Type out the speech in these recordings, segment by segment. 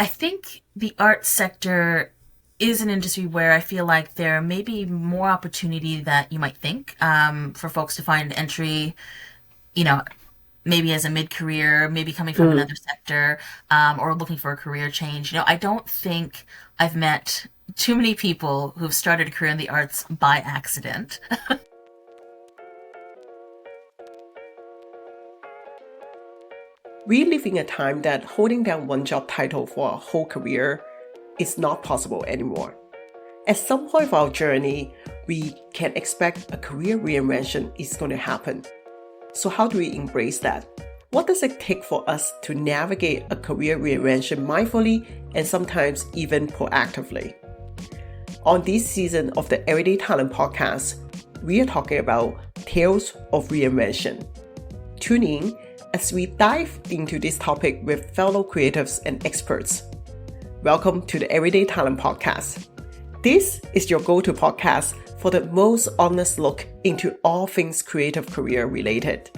I think the arts sector is an industry where I feel like there may be more opportunity that you might think for folks to find entry, you know, maybe as a mid-career, maybe coming from Mm. another sector, or looking for a career change. I don't think I've met too many people who've started a career in the arts by accident. We live in a time that holding down one job title for a whole career is not possible anymore. At some point of our journey, we can expect a career reinvention is going to happen. So how do we embrace that? What does it take for us to navigate a career reinvention mindfully and sometimes even proactively? On this season of the Everyday Talent Podcast, we are talking about Tales of Reinvention. Tune in as we dive into this topic with fellow creatives and experts. Welcome to the Everyday Talent Podcast. This is your go-to podcast for the most honest look into all things creative career related.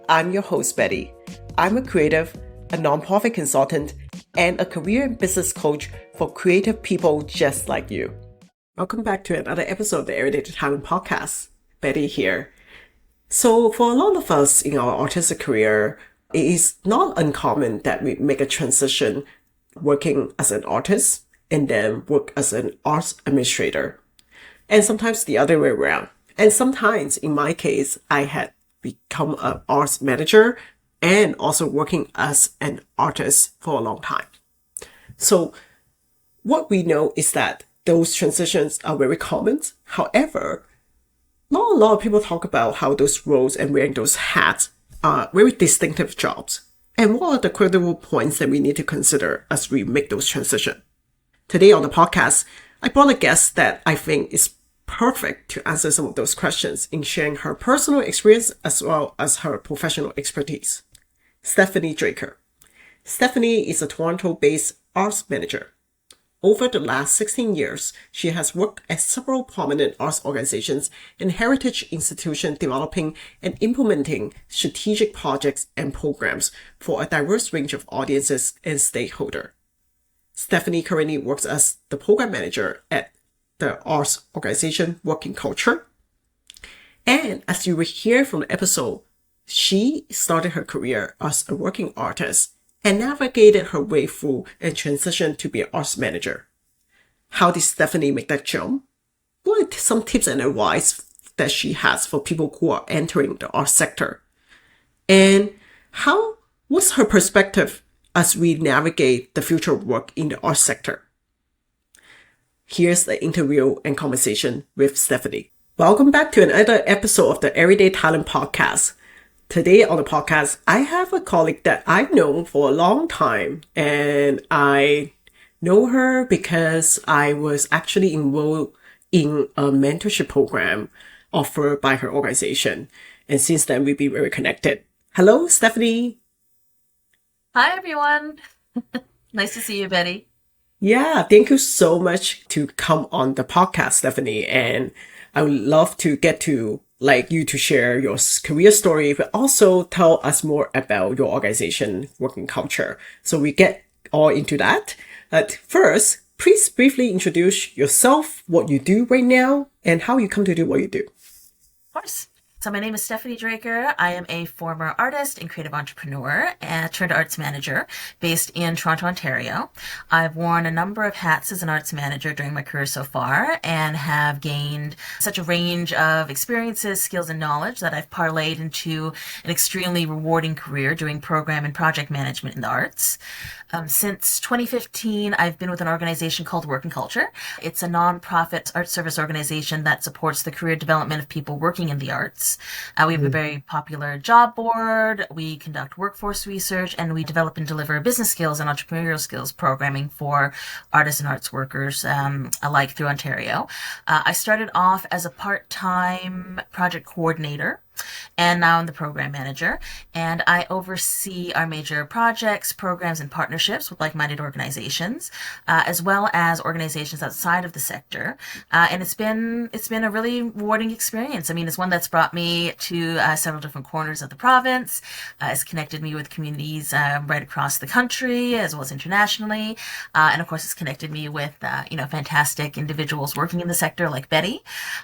I'm your host, Betty. I'm a creative, a nonprofit consultant, and a career and business coach for creative people just like you. Welcome back to another episode of the Everyday Talent Podcast. Betty here. So for a lot of us in our artistic career, it is not uncommon that we make a transition working as an artist and then work as an arts administrator. And sometimes the other way around. And sometimes, in my case, I had become an arts manager and also working as an artist for a long time. So what we know is that those transitions are very common. However, not a lot of people talk about how those roles and wearing those hats are very distinctive jobs. And what are the critical points that we need to consider as we make those transitions? Today on the podcast, I brought a guest that I think is perfect to answer some of those questions in sharing her personal experience as well as her professional expertise. Stephanie Draker. Stephanie is a Toronto-based arts manager. Over the last 16 years, she has worked at several prominent arts organizations and heritage institutions developing and implementing strategic projects and programs for a diverse range of audiences and stakeholders. Stephanie currently works as the program manager at the arts organization Working Culture. And as you will hear from the episode, she started her career as a working artist and navigated her way through and transitioned to be an arts manager. How did Stephanie make that jump? What are some tips and advice that she has for people who are entering the arts sector? And what's her perspective as we navigate the future of work in the arts sector? Here's the interview and conversation with Stephanie. Welcome back to another episode of the Everyday Talent Podcast. Today on the podcast, I have a colleague that I've known for a long time, and I know her because I was actually enrolled in a mentorship program offered by her organization. And since then, we've been very connected. Hello, Stephanie. Hi, everyone. Nice to see you, Betty. Yeah, thank you so much to come on the podcast, Stephanie. And I would love to get to you to share your career story, but also tell us more about your organization, Working Culture. So we get all into that. But first, please briefly introduce yourself, what you do right now, and how you come to do what you do. Of course. So my name is Stephanie Draker. I am a former artist and creative entrepreneur and turned arts manager based in Toronto, Ontario. I've worn a number of hats as an arts manager during my career so far and have gained such a range of experiences, skills, and knowledge that I've parlayed into an extremely rewarding career doing program and project management in the arts. Since 2015, I've been with an organization called Working Culture. It's a nonprofit art service organization that supports the career development of people working in the arts. We have a very popular job board. We conduct workforce research, and we develop and deliver business skills and entrepreneurial skills programming for artists and arts workers alike through Ontario. I started off as a part-time project coordinator and now I'm the program manager. And I oversee our major projects, programs, and partnerships with like-minded organizations, as well as organizations outside of the sector. And it's been a really rewarding experience. I mean, it's one that's brought me to several different corners of the province. It's connected me with communities right across the country as well as internationally. And of course, it's connected me with fantastic individuals working in the sector like Betty.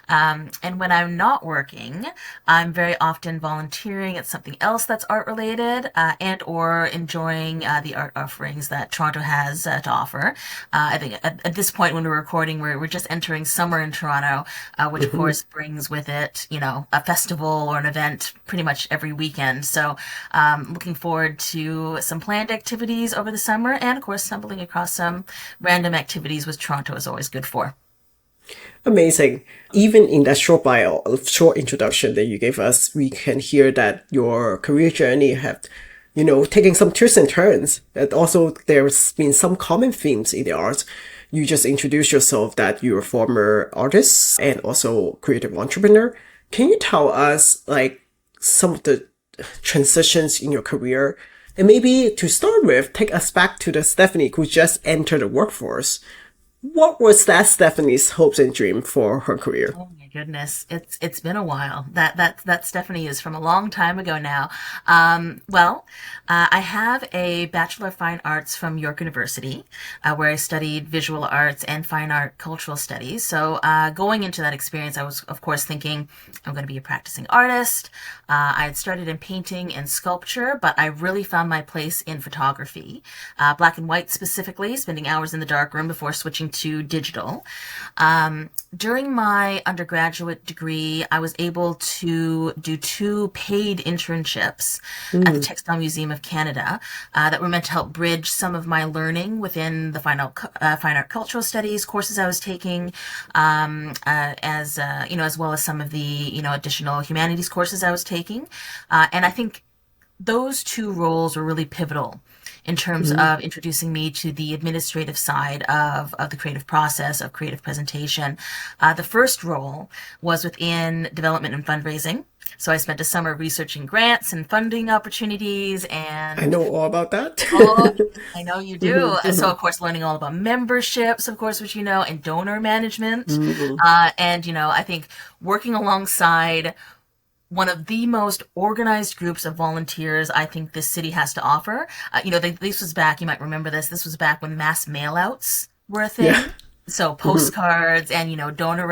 And when I'm not working, I'm very often volunteering at something else that's art related, and or enjoying the art offerings that Toronto has to offer. I think at this point when we're recording, we're just entering summer in Toronto, which of course brings with it, a festival or an event pretty much every weekend. So looking forward to some planned activities over the summer, and of course stumbling across some random activities, which Toronto is always good for. Amazing. Even in that short bio, short introduction that you gave us, we can hear that your career journey have, taking some twists and turns. And also, there's been some common themes in the arts. You just introduced yourself that you're a former artist and also creative entrepreneur. Can you tell us like some of the transitions in your career? And maybe to start with, take us back to the Stephanie who just entered the workforce. What was that Stephanie's hopes and dream for her career? Oh my goodness, it's been a while. That Stephanie is from a long time ago now. I have a Bachelor of Fine Arts from York University, where I studied visual arts and fine art cultural studies. So going into that experience, I was of course thinking I'm going to be a practicing artist. I had started in painting and sculpture, but I really found my place in photography, black and white specifically, spending hours in the darkroom before switching to digital. During my undergraduate degree, I was able to do 2 paid internships at the Textile Museum of Canada that were meant to help bridge some of my learning within the fine art cultural studies courses I was taking, as well as some of the additional humanities courses I was taking, and I think those 2 roles were really pivotal in terms of introducing me to the administrative side of the creative process of creative presentation. The first role was within development and fundraising. So I spent a summer researching grants and funding opportunities, and I know all about that. oh, I know you do. So of course, learning all about memberships, of course, which and donor management, and I think working alongside one of the most organized groups of volunteers I think this city has to offer. This was back, you might remember this was back when mass mailouts were a thing. Yeah. So postcards and, donor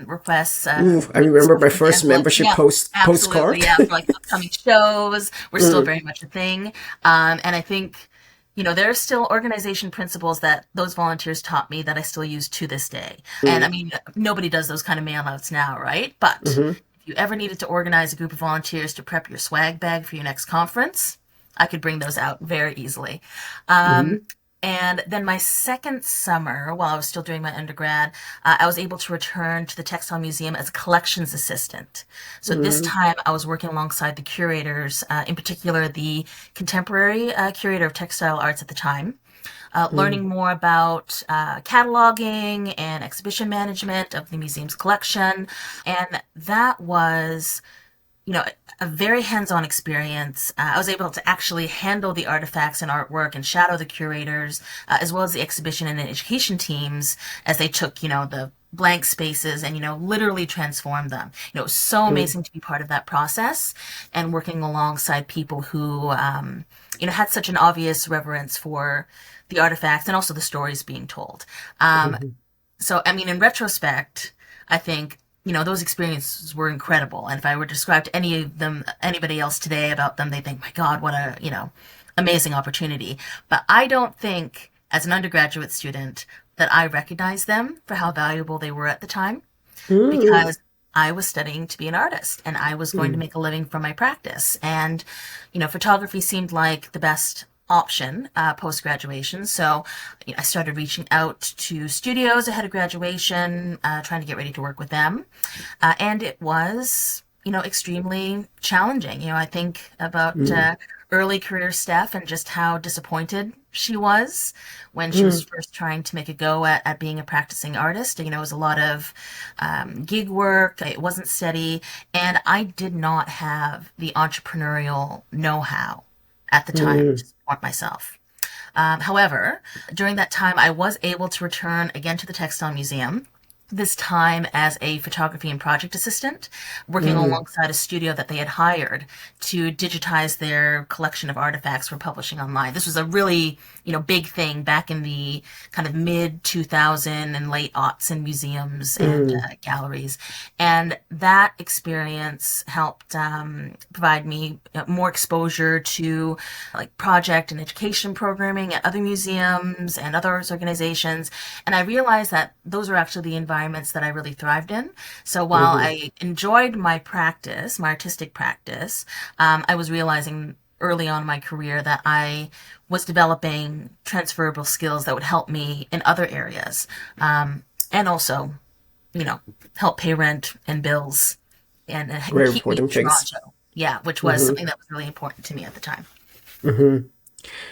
requests. I remember my first membership postcard. Yeah, for like upcoming shows were still very much a thing. And I think, there are still organization principles that those volunteers taught me that I still use to this day. And I mean, nobody does those kind of mailouts now, right? But if you ever needed to organize a group of volunteers to prep your swag bag for your next conference, I could bring those out very easily. And then my second summer, while I was still doing my undergrad, I was able to return to the Textile Museum as a collections assistant. So this time I was working alongside the curators, in particular the contemporary curator of textile arts at the time. Learning more about cataloging and exhibition management of the museum's collection. And that was, a very hands-on experience. I was able to actually handle the artifacts and artwork and shadow the curators, as well as the exhibition and education teams as they took, the blank spaces and, literally transform them. It was so amazing to be part of that process and working alongside people who, had such an obvious reverence for the artifacts and also the stories being told. So, I mean, in retrospect, I think, those experiences were incredible. And if I were to describe to anybody else today about them, they think, my God, what a, amazing opportunity. But I don't think as an undergraduate student that I recognized them for how valuable they were at the time, because I was studying to be an artist and I was going to make a living from my practice. And, photography seemed like the best option post-graduation. So I started reaching out to studios ahead of graduation, trying to get ready to work with them. And it was, extremely challenging. I think about early career Steph and just how disappointed she was when she was first trying to make a go at being a practicing artist. You know, it was a lot of gig work, it wasn't steady, and I did not have the entrepreneurial know-how at the time to support myself. However, during that time, I was able to return again to the Textile Museum, this time as a photography and project assistant, working alongside a studio that they had hired to digitize their collection of artifacts for publishing online. This was a really, big thing back in the kind of mid 2000 and late aughts in museums and galleries. And that experience helped provide me more exposure to like project and education programming at other museums and other arts organizations. And I realized that those were actually the environments that I really thrived in. So while I enjoyed my practice, my artistic practice, I was realizing early on in my career that I was developing transferable skills that would help me in other areas, and also, help pay rent and bills and Very keep me in important things. Toronto. Yeah, which was something that was really important to me at the time.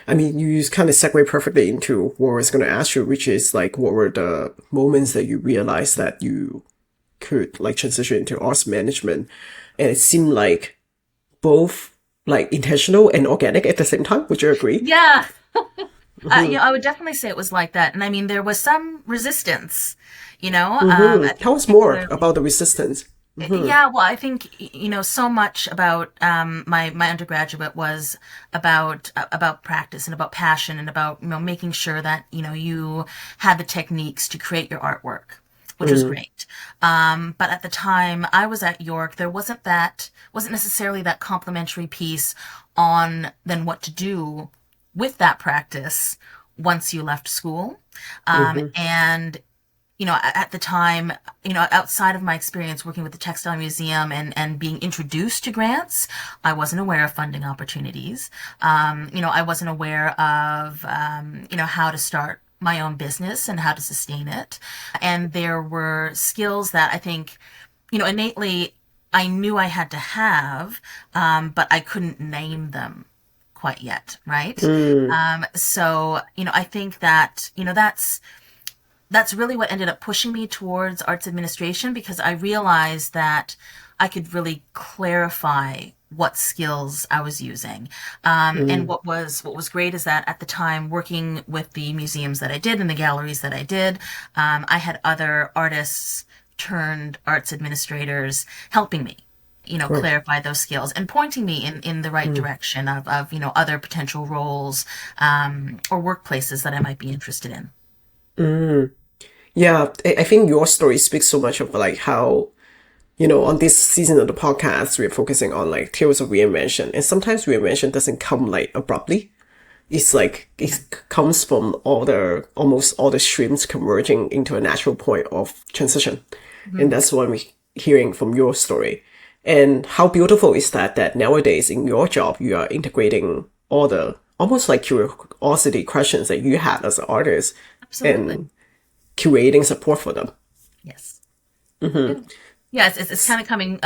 I mean, you kind of segue perfectly into what I was going to ask you, which is like, what were the moments that you realized that you could like transition into arts management? And it seemed like both like intentional and organic at the same time. Would you agree? Yeah. I would definitely say it was like that. And I mean, there was some resistance, I think Tell us more particularly. about the resistance. Yeah, well, I think so much about my undergraduate was about practice and about passion and about making sure that you had the techniques to create your artwork, which was great. But at the time I was at York, there wasn't necessarily that complementary piece on then what to do with that practice once you left school, and at the time, outside of my experience working with the Textile Museum and being introduced to grants, I wasn't aware of funding opportunities. I wasn't aware of, how to start my own business and how to sustain it. And there were skills that I think, innately I knew I had to have, but I couldn't name them quite yet, right? So, I think that, that's really what ended up pushing me towards arts administration, because I realized that I could really clarify what skills I was using. And what was great is that at the time, working with the museums that I did and the galleries that I did, I had other artists turned arts administrators helping me, Right. clarify those skills and pointing me in the right direction of other potential roles, or workplaces that I might be interested in. Yeah, I think your story speaks so much of like how, on this season of the podcast, we're focusing on like tales of reinvention. And sometimes reinvention doesn't come like abruptly. It's like Yeah. it comes from almost all the streams converging into a natural point of transition. And Mhm. that's what we're hearing from your story. And how beautiful is that nowadays in your job you are integrating all the almost like curiosity questions that you had as an artist Absolutely. and curating support for them. Yes. Yeah. Yeah, it's kind of coming,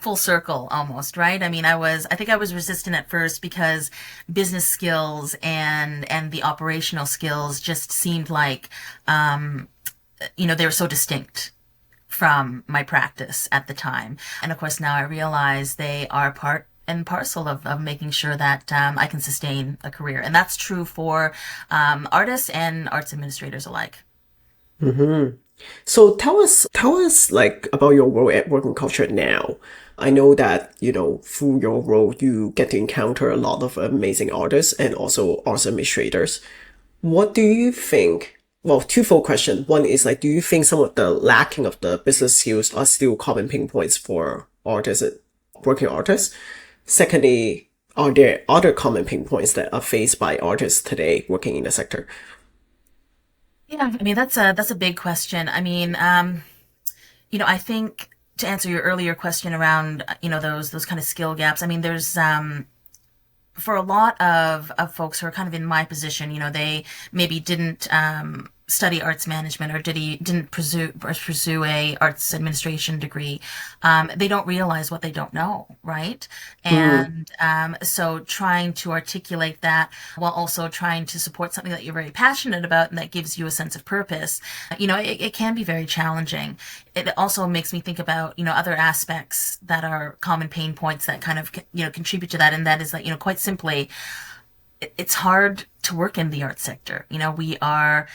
full circle almost, right? I mean, I think I was resistant at first because business skills and the operational skills just seemed like, they were so distinct from my practice at the time. And of course, now I realize they are part and parcel of making sure that I can sustain a career. And that's true for artists and arts administrators alike. So tell us like about your role at working culture now. I know that, through your role, you get to encounter a lot of amazing artists and also arts administrators. What do you think? Well, twofold question. One is like, do you think some of the lacking of the business skills are still common pain points for artists, working artists? Secondly, are there other common pain points that are faced by artists today working in the sector? Yeah, I mean that's a big question. I mean, I think to answer your earlier question around, those kind of skill gaps. I mean, there's for a lot of folks who are kind of in my position, they maybe didn't study arts management or didn't pursue a arts administration degree, they don't realize what they don't know, right? Mm, And so trying to articulate that while also trying to support something that you're very passionate about and that gives you a sense of purpose, it can be very challenging. It also makes me think about, other aspects that are common pain points that kind of, contribute to that. And that is that, quite simply, it's hard to work in the arts sector. We are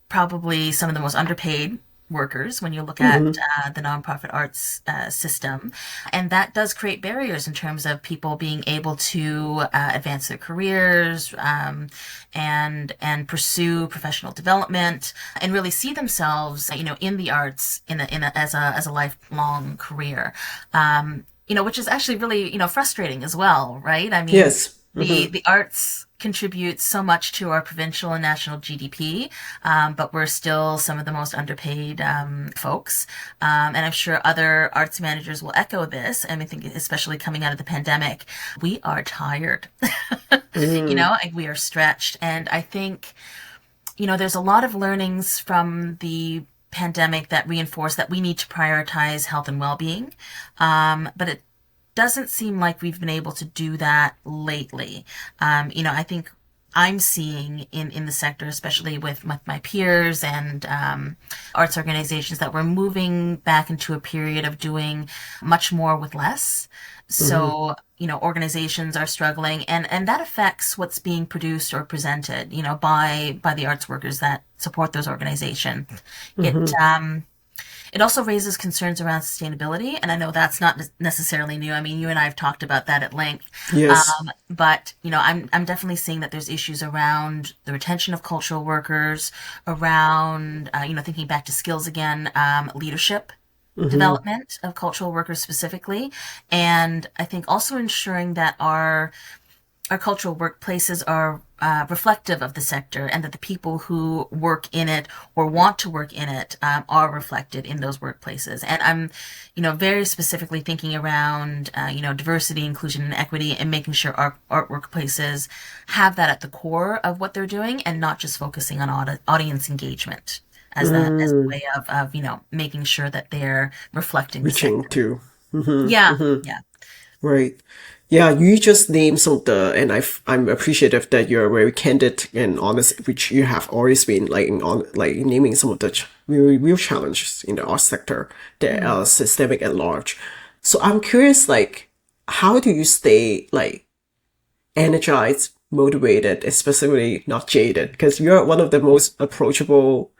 probably some of the most underpaid workers when you look at mm-hmm, the nonprofit arts system. And that does create barriers in terms of people being able to advance their careers and pursue professional development and really see themselves, in the arts as a lifelong career. Which is actually really, frustrating as well, right? I mean, yes. the arts contribute so much to our provincial and national GDP, but we're still some of the most underpaid folks. And I'm sure other arts managers will echo this. And I think, especially coming out of the pandemic, we are tired. Mm, And we are stretched. And I think, there's a lot of learnings from the pandemic that reinforce that we need to prioritize health and well-being. But it doesn't seem like we've been able to do that lately. I think I'm seeing in the sector, especially with my peers and arts organizations, that we're moving back into a period of doing much more with less. mm-hmm, So, organizations are struggling and that affects what's being produced or presented, by the arts workers that support those organizations. It mm-hmm. it also raises concerns around sustainability, and I know that's not necessarily new. I mean, you and I have talked about that at length. Yes. But I'm definitely seeing that there's issues around the retention of cultural workers, around thinking back to skills again, leadership Mm-hmm, development of cultural workers specifically, and I think also ensuring that our cultural workplaces are reflective of the sector and that the people who work in it or want to work in it are reflected in those workplaces. And I'm, very specifically thinking around, diversity, inclusion, and equity and making sure our art workplaces have that at the core of what they're doing and not just focusing on audience engagement as a mm, way of making sure that they're reflecting the reaching sector. to. Mm-hmm, Yeah, mm-hmm. yeah. Right. Yeah, you just named some of the, and I'm appreciative that you're very candid and honest, which you have always been like naming some of the real challenges in the art sector that Mm. are systemic at large. So I'm curious, like, how do you stay like energized, motivated, especially not jaded? Because you're one of the most approachable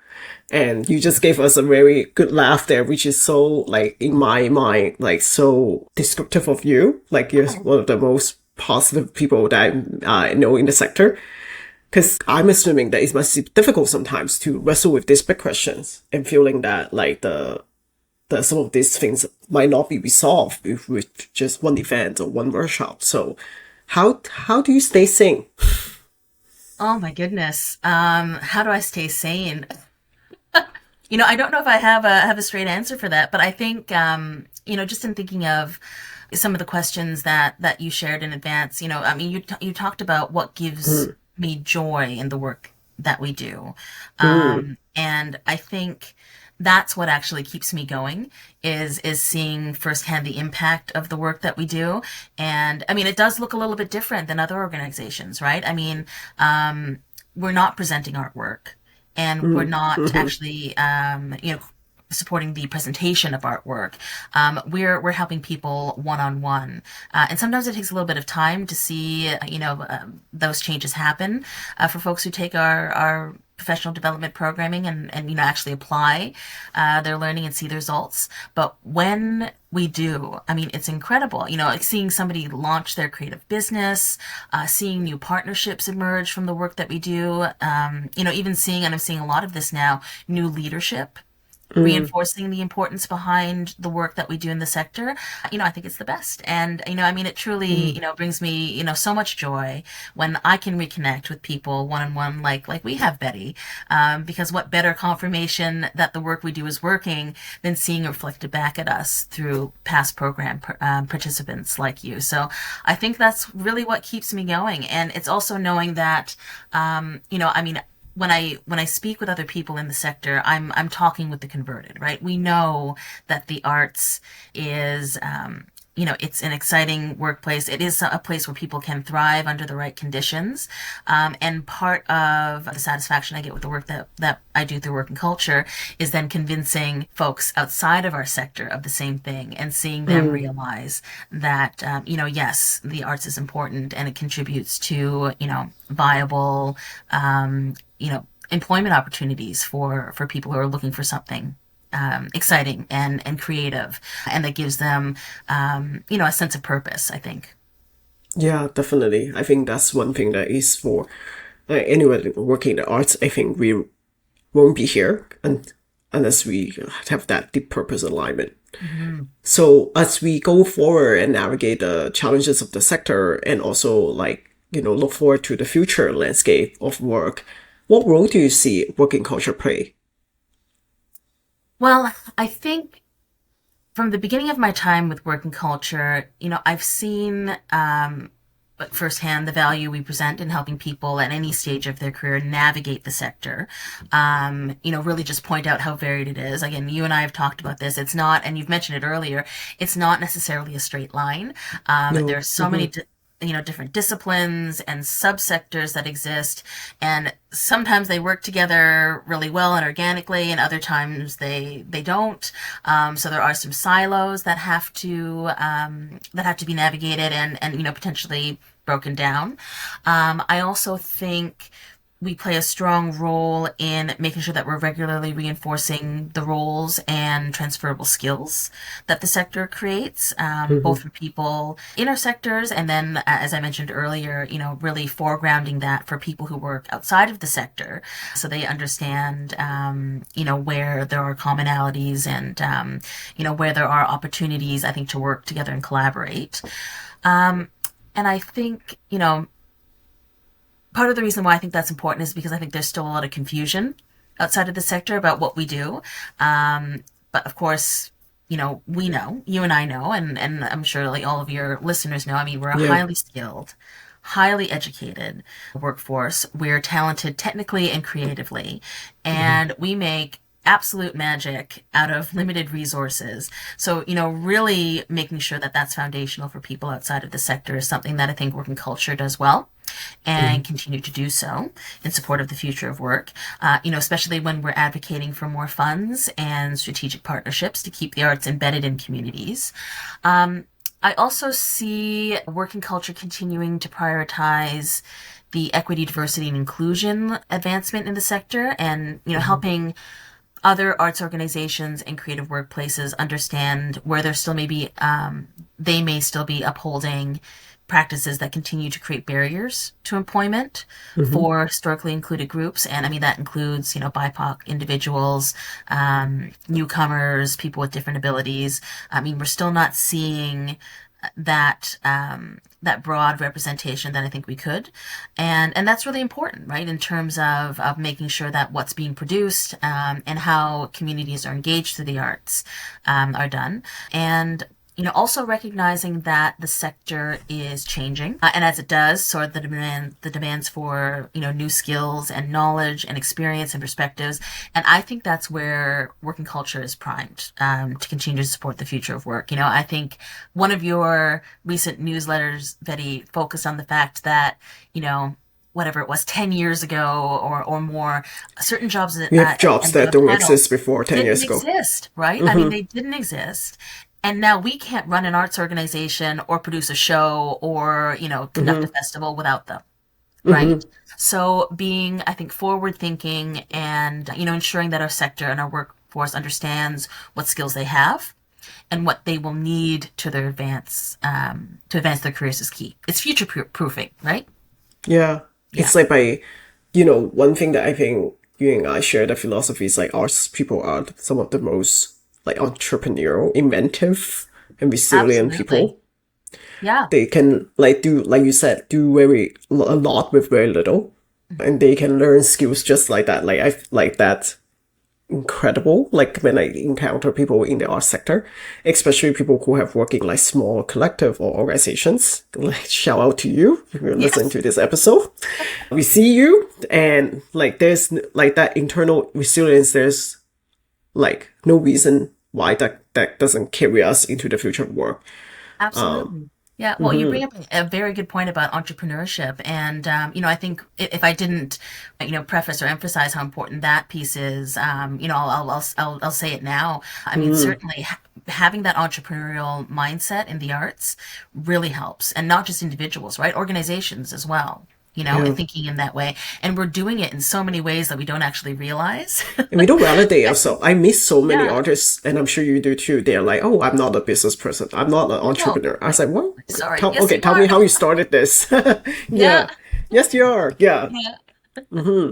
and you just gave us a very good laugh there, which is so, like, in my mind, like, so descriptive of you. Like, you're one of the most positive people that I know in the sector. Because I'm assuming that it must be difficult sometimes to wrestle with these big questions and feeling that, like, the some of these things might not be resolved with just one event or one workshop. So, how do you stay sane? Oh my goodness. How do I stay sane? I don't know if I have a straight answer for that, but I think just in thinking of some of the questions that you shared in advance, I mean, you talked about what gives Mm, me joy in the work that we do, mm, and I think that's what actually keeps me going is seeing firsthand the impact of the work that we do. And I mean, it does look a little bit different than other organizations, right? I mean, we're not presenting artwork and we're mm, not mhm, actually supporting the presentation of artwork. We're helping people one on one, and sometimes it takes a little bit of time to see those changes happen for folks who take our professional development programming and actually apply their learning and see the results. But when we do, I mean, it's incredible. Like seeing somebody launch their creative business, seeing new partnerships emerge from the work that we do. Even seeing, and I'm seeing a lot of this now, new leadership mm, reinforcing the importance behind the work that we do in the sector. I think it's the best. And, I mean, it truly, mm. brings me, so much joy when I can reconnect with people one on one, like we have, Betty. Because what better confirmation that the work we do is working than seeing it reflected back at us through past program participants like you. So I think that's really what keeps me going. And it's also knowing that, I mean, when I speak with other people in the sector, I'm talking with the converted, right? We know that the arts is it's an exciting workplace. It is a place where people can thrive under the right conditions. And part of the satisfaction I get with the work that I do through work and culture is then convincing folks outside of our sector of the same thing and seeing them realize that, yes, the arts is important and it contributes to, viable, employment opportunities for people who are looking for something exciting and creative, and that gives them, a sense of purpose, I think. Yeah, definitely. I think that's one thing that is for anyone working in the arts. I think we won't be here unless we have that deep purpose alignment. Mm-hmm. So as we go forward and navigate the challenges of the sector and also look forward to the future landscape of work, what role do you see working culture play? Well, I think from the beginning of my time with work and culture, I've seen firsthand the value we present in helping people at any stage of their career navigate the sector. Really just point out how varied it is. Again, you and I have talked about this. It's not, and you've mentioned it earlier, it's not necessarily a straight line. No. There's so many different disciplines and subsectors that exist, and sometimes they work together really well and organically, and other times they don't. So there are some silos that have to be navigated and potentially broken down. I also think we play a strong role in making sure that we're regularly reinforcing the roles and transferable skills that the sector creates, both for people in our sectors, and then, as I mentioned earlier, really foregrounding that for people who work outside of the sector, so they understand, where there are commonalities and, where there are opportunities, I think, to work together and collaborate. And I think, part of the reason why I think that's important is because I think there's still a lot of confusion outside of the sector about what we do. But of course, we know, you and I know, and I'm sure like all of your listeners know, I mean, we're a Yeah. highly skilled, highly educated workforce. We're talented technically and creatively, and we make absolute magic out of limited resources. So, really making sure that that's foundational for people outside of the sector is something that I think work and culture does well and continue to do so in support of the future of work, especially when we're advocating for more funds and strategic partnerships to keep the arts embedded in communities. I also see work and culture continuing to prioritize the equity, diversity, and inclusion advancement in the sector, and helping other arts organizations and creative workplaces understand where there still may be, they may still be upholding practices that continue to create barriers to employment for historically included groups. And I mean, that includes, BIPOC individuals, newcomers, people with different abilities. I mean, we're still not seeing that broad representation that I think we could, and that's really important, right? In terms of making sure that what's being produced, and how communities are engaged through the arts, are done, and also recognizing that the sector is changing, and as it does, so are the demands for new skills and knowledge and experience and perspectives, and I think that's where working culture is primed, to continue to support the future of work. I think one of your recent newsletters, Betty, focused on the fact that whatever it was 10 years ago or more, certain jobs We have jobs and that job don't titles exist before 10 didn't years ago. exist, right? I mean, they didn't exist. And now we can't run an arts organization or produce a show or, conduct a festival without them, right? So being, I think, forward thinking and, ensuring that our sector and our workforce understands what skills they have and what they will need to advance their careers is key. It's future proofing, right? Yeah. Yeah. It's like one thing that I think you and I share the philosophy is like arts people are some of the most like entrepreneurial, inventive, and resilient Absolutely. people. Yeah. They can do, like you said, do a lot with very little, and they can learn skills just like that. Like I like that incredible. Like when I encounter people in the art sector, especially people who have worked in like small collective or organizations. Like shout out to you if you're listening Yes. to this episode. We see you, and like there's like that internal resilience. There's like no reason why that doesn't carry us into the future of work. Absolutely. Yeah, well, you bring up a very good point about entrepreneurship, and I think if I didn't, preface or emphasize how important that piece is, I'll say it now. I mean, certainly having that entrepreneurial mindset in the arts really helps, and not just individuals, right? Organizations as well. Yeah. And thinking in that way, and we're doing it in so many ways that we don't actually realize. And we don't validate ourselves. I miss so many Yeah. artists, and I'm sure you do too. They're like, "Oh, I'm not a business person. I'm not an No, entrepreneur." I was like, "What? sorry. Yes, Okay, you tell me are. how you started this." Yeah. Yeah. Yes, you are. Yeah. Yeah.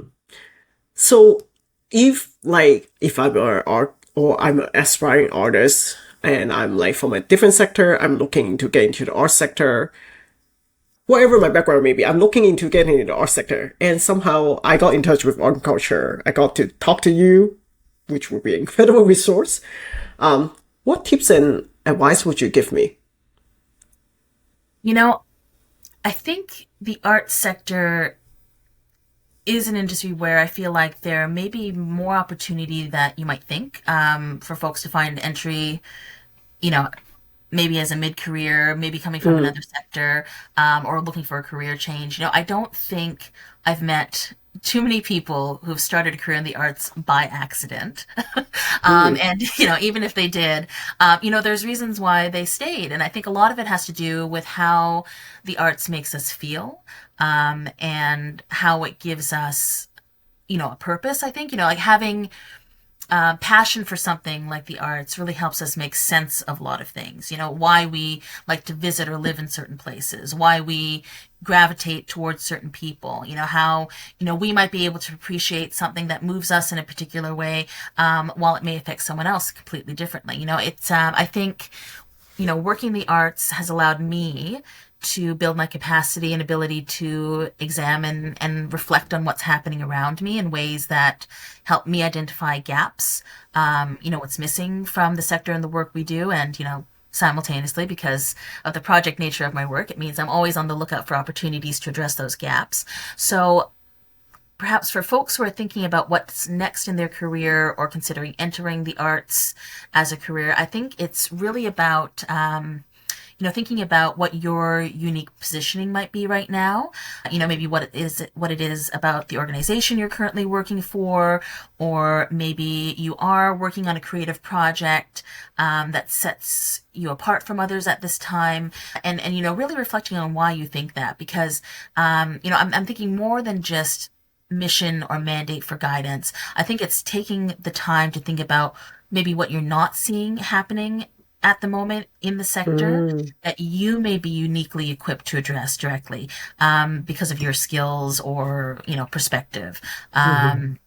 So, if I'm an art or I'm an aspiring artist, and I'm like from a different sector, I'm looking to get into the art sector. Whatever my background may be, I'm looking into getting into the art sector, and somehow I got in touch with art culture. I got to talk to you, which would be an incredible resource. What tips and advice would you give me? You know, I think the art sector is an industry where I feel like there may be more opportunity that you might think for folks to find entry, you know, maybe as a mid-career, maybe coming from Mm, another sector, or looking for a career change. I don't think I've met too many people who've started a career in the arts by accident. mm, And, even if they did, there's reasons why they stayed. And I think a lot of it has to do with how the arts makes us feel, and how it gives us, a purpose. I think, like having passion for something like the arts really helps us make sense of a lot of things. Why we like to visit or live in certain places, why we gravitate towards certain people, how, we might be able to appreciate something that moves us in a particular way, while it may affect someone else completely differently. I think, working the arts has allowed me to build my capacity and ability to examine and reflect on what's happening around me in ways that help me identify gaps, what's missing from the sector and the work we do. And, simultaneously, because of the project nature of my work, it means I'm always on the lookout for opportunities to address those gaps. So perhaps for folks who are thinking about what's next in their career or considering entering the arts as a career, I think it's really about thinking about what your unique positioning might be right now. Maybe what it is about the organization you're currently working for, or maybe you are working on a creative project that sets you apart from others at this time, and really reflecting on why you think that, because I'm thinking more than just mission or mandate for guidance. I think it's taking the time to think about maybe what you're not seeing happening at the moment in the sector mm, that you may be uniquely equipped to address directly, because of your skills or perspective. mhm.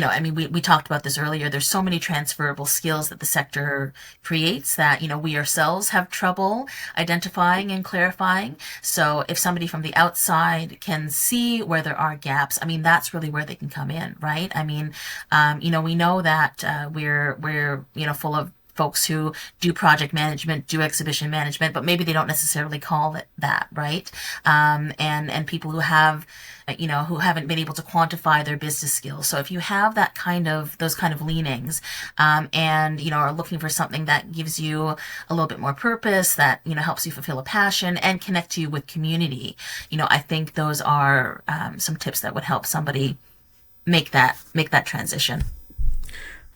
I mean, we talked about this earlier. There's so many transferable skills that the sector creates that we ourselves have trouble identifying and clarifying. So if somebody from the outside can see where there are gaps, I mean, that's really where they can come in, right? I mean, we know that we're full of folks who do project management, do exhibition management, but maybe they don't necessarily call it that, right? And people who haven't been able to quantify their business skills. So if you have those kind of leanings, and are looking for something that gives you a little bit more purpose, that helps you fulfill a passion and connect you with community, I think those are some tips that would help somebody make that transition.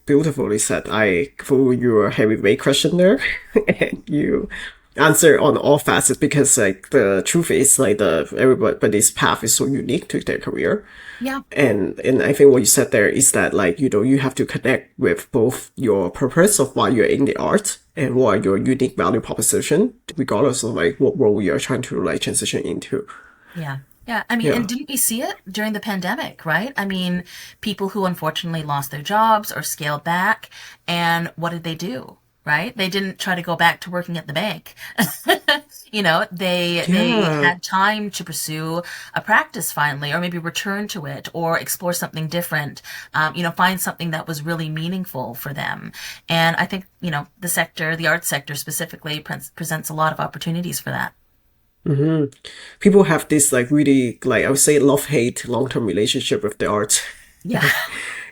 Beautifully said. I threw you a heavyweight question there, and you answer on all facets because like the truth is like the everybody's path is so unique to their career. Yeah. And I think what you said there is that like you have to connect with both your purpose of why you're in the art and what are your unique value proposition, regardless of like what role you're trying to like transition into. Yeah. Yeah. I mean, Yeah. and didn't we see it during the pandemic, right? I mean, people who unfortunately lost their jobs or scaled back, and what did they do? right? They didn't try to go back to working at the bank. They Yeah. had time to pursue a practice finally, or maybe return to it, or explore something different. Find something that was really meaningful for them. And I think the arts sector specifically, presents a lot of opportunities for that. People have this like really like I would say love-hate long-term relationship with the art. Yeah,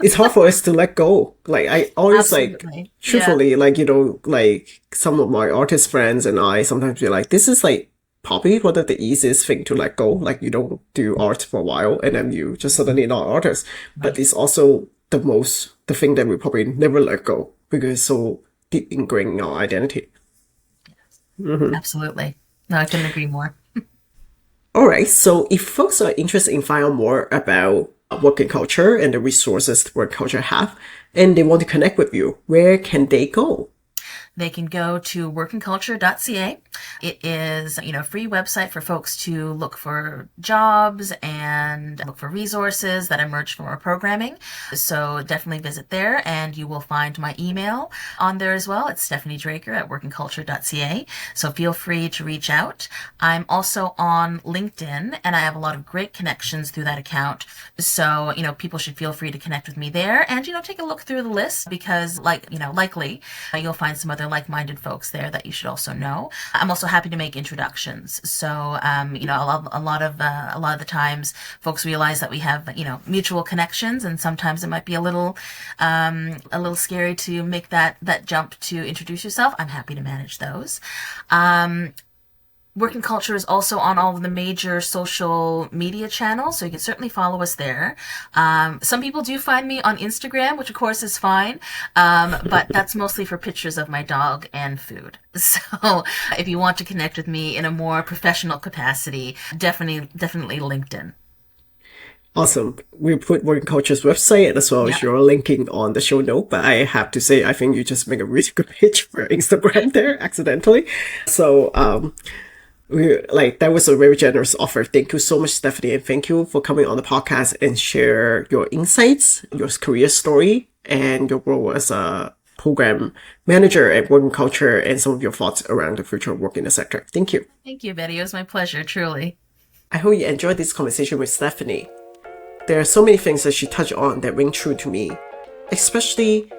It's hard for us to let go. Like I always like absolutely. Yeah, truthfully, like like some of my artist friends and I sometimes be like, this is like probably one of the easiest thing to let go. Like you don't do art for a while and then you just suddenly not an artist. But right. it's also the thing that we probably never let go because it's so deep ingrained in our identity. Absolutely. No, I couldn't agree more. All right, so if folks are interested in finding out more about working culture and the resources work culture have, and they want to connect with you, where can they go? They can go to workingculture.ca. It is, a free website for folks to look for jobs and look for resources that emerge from our programming. So definitely visit there, and you will find my email on there as well. It's stephaniedraker@workingculture.ca. So feel free to reach out. I'm also on LinkedIn, and I have a lot of great connections through that account. So, people should feel free to connect with me there, and, take a look through the list, because likely you'll find some other like-minded folks there that you should also know. I'm also happy to make introductions. So, a lot of the times folks realize that we have, mutual connections, and sometimes it might be a little scary to make that jump to introduce yourself. I'm happy to manage those. Working Culture is also on all of the major social media channels, so you can certainly follow us there. Some people do find me on Instagram, which of course is fine, but that's mostly for pictures of my dog and food. So if you want to connect with me in a more professional capacity, definitely LinkedIn. Awesome. We put Working Culture's website as well Yeah. as your linking on the show note, but I have to say, I think you just make a really good pitch for Instagram there accidentally. So, that was a very generous offer. Thank you so much, Stephanie, and thank you for coming on the podcast and share your insights, your career story, and your role as a program manager at Working Culture, and some of your thoughts around the future of work in the sector. Thank you. Thank you, Betty. It was my pleasure, truly. I hope you enjoyed this conversation with Stephanie. There are so many things that she touched on that ring true to me, especially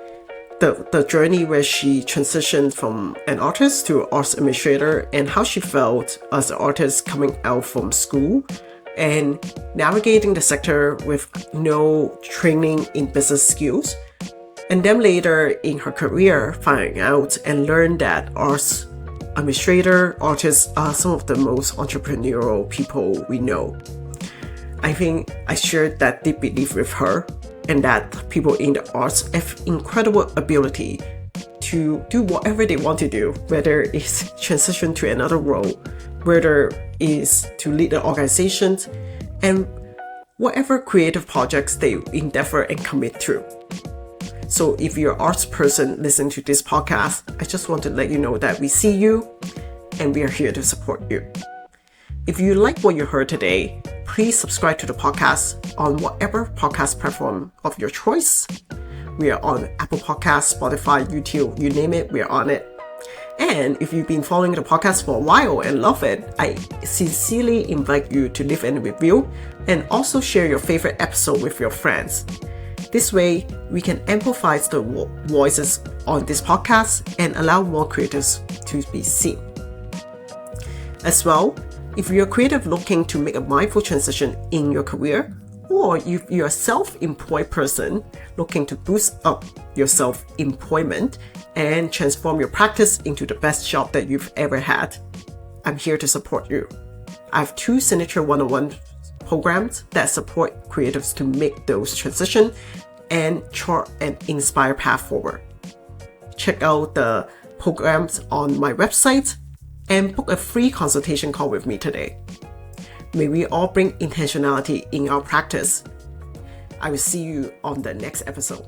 the journey where she transitioned from an artist to arts administrator, and how she felt as an artist coming out from school and navigating the sector with no training in business skills. And then later in her career, finding out and learn that arts administrator, artists are some of the most entrepreneurial people we know. I think I shared that deep belief with her, and that people in the arts have incredible ability to do whatever they want to do, whether it's transition to another role, whether it's to lead an organization, and whatever creative projects they endeavor and commit to. So if you're an arts person listening to this podcast, I just want to let you know that we see you and we are here to support you. If you like what you heard today, please subscribe to the podcast on whatever podcast platform of your choice. We are on Apple Podcasts, Spotify, YouTube, you name it, we are on it. And if you've been following the podcast for a while and love it, I sincerely invite you to leave a review and also share your favorite episode with your friends. This way, we can amplify the voices on this podcast and allow more creators to be seen. As well, if you're creative looking to make a mindful transition in your career, or if you're a self-employed person looking to boost up your self-employment and transform your practice into the best job that you've ever had, I'm here to support you. I have 2 signature one-on-one programs that support creatives to make those transition and chart an inspired path forward. Check out the programs on my website and book a free consultation call with me today. May we all bring intentionality in our practice. I will see you on the next episode.